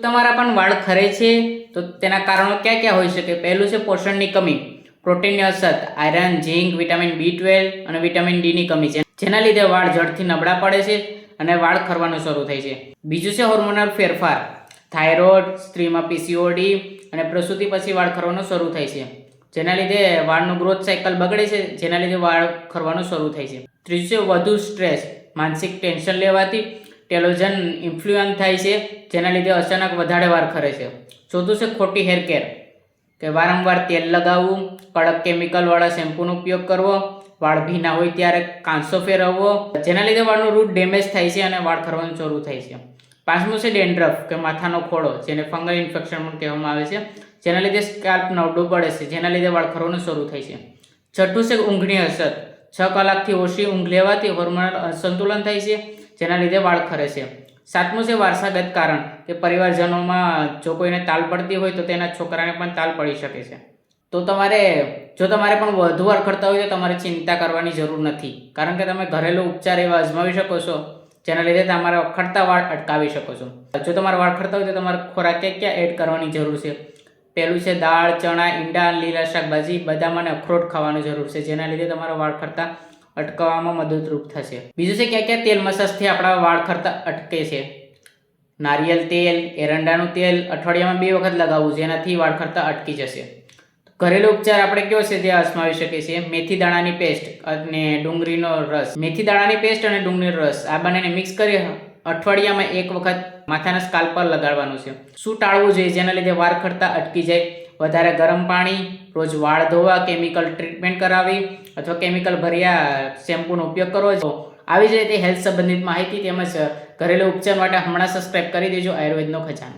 તમારા પણ વાળ ખરે છે તો તેના કારણો ક્યાં ક્યાં હોઈ શકે? પહેલું છે પોષણની કમી, પ્રોટીનની અછત, આયરન, ઝીંક, વિટામિન B12 અને વિટામિન ડીની કમી છે, જેના લીધે વાળ ઝડપથી નબળા પડે છે અને વાળ ખરવાનું શરૂ થાય છે. બીજું છે હોર્મોનલ ફેરફાર, થાઇરોઇડ, સ્ત્રીમાં PCOD અને પ્રસૂતિ પછી વાળ ખરવાનું શરૂ થાય છે, જેના લીધે વાળનું ગ્રોથ સાયકલ બગડે છે, જેના લીધે વાળ ખરવાનું શરૂ થાય છે. ત્રીજું છે વધુ સ્ટ્રેસ, માનસિક ટેન્શન લેવાથી ટેલોજન ઇન્ફ્લુઅન્સ થાય છે, જેના લીધે અચાનક વધારે વાળ ખરે છે. ચોથું છે ખોટી હેર કેર, કે વારંવાર તેલ લગાવવું, કડક કેમિકલવાળા શેમ્પૂનો ઉપયોગ કરવો, વાળ ભીના હોય ત્યારે કાંસો ફેરવવો, જેના લીધે વાળનું રૂટ ડેમેજ થાય છે અને વાળ ખરવાનું શરૂ થાય છે. પાંચમું છે ડેન્ડ્રફ, કે માથાનો ખોડો, જેને ફંગલ ઇન્ફેક્શન પણ કહેવામાં આવે છે, જેના લીધે સ્કાલ્પ નબળું પડે છે, જેના લીધે વાળ ખરવાનું શરૂ થાય છે. છઠ્ઠું છે ઊંઘની અસર, 6 કલાકથી ઓછી ઊંઘ લેવાથી હોર્મોનલ અસંતુલન થાય છે, જેના લીધે વાળ ખરે છે. સાતમું છે વારસાગત કારણ, કે પરિવારજનોમાં જો કોઈને તાલ પડતી હોય તો તેના છોકરાને પણ તાલ પડી શકે છે. તો જો તમારે પણ વધુ વાળ ખરતા હોય તો તમારે ચિંતા કરવાની જરૂર નથી, કારણ કે તમે ઘરેલું ઉપચાર એવા અજમાવી શકો છો, જેના લીધે તમારા ખરતા વાળ અટકાવી શકો છો. જો તમારા વાળ ખરતા હોય તો તમારે ખોરાક ક્યાં એડ કરવાની જરૂર છે? પહેલું છે દાળ, ચણા, ઈંડા, લીલા શાકભાજી, બદામ અને અખરોટ ખાવાની જરૂર છે, જેના લીધે તમારા વાળ ખરતા અટકાવવામાં મદદરૂપ થશે. બીજું છે ક્યાં તેલ મસાજથી આપણા વાળ ખરતા અટકે છે? નારિયેલ તેલ, એરંડાનું તેલ અઠવાડિયામાં 2 વખત લગાવવું, જેનાથી વાળ ખરતા અટકી જશે. ઘરેલું ઉપચાર આપણે કયો છે જે અજમાવી શકીએ છીએ? મેથી દાણાની પેસ્ટ અને ડુંગળીનો રસ. મેથી દાણાની પેસ્ટ અને ડુંગળીનો રસ આ બંનેને મિક્સ કરી અઠવાડિયામાં 1 વખત માથાના સ્કાલ્પ પર લગાડવાનું છે. શું ટાળવું જોઈએ જેના લીધે વાળ ખરતા અટકી જાય? વધારે ગરમ પાણી, રોજ વાળ ધોવા, કેમિકલ ટ્રીટમેન્ટ કરાવી અથવા કેમિકલ ભર્યા શેમ્પૂનો ઉપયોગ કરવો. આવી જ રીતે હેલ્થ સંબંધિત માહિતી તેમજ ઘરેલું ઉપચાર માટે હમણાં સબસ્ક્રાઇબ કરી દેજો આયુર્વેદનો ખજાનો.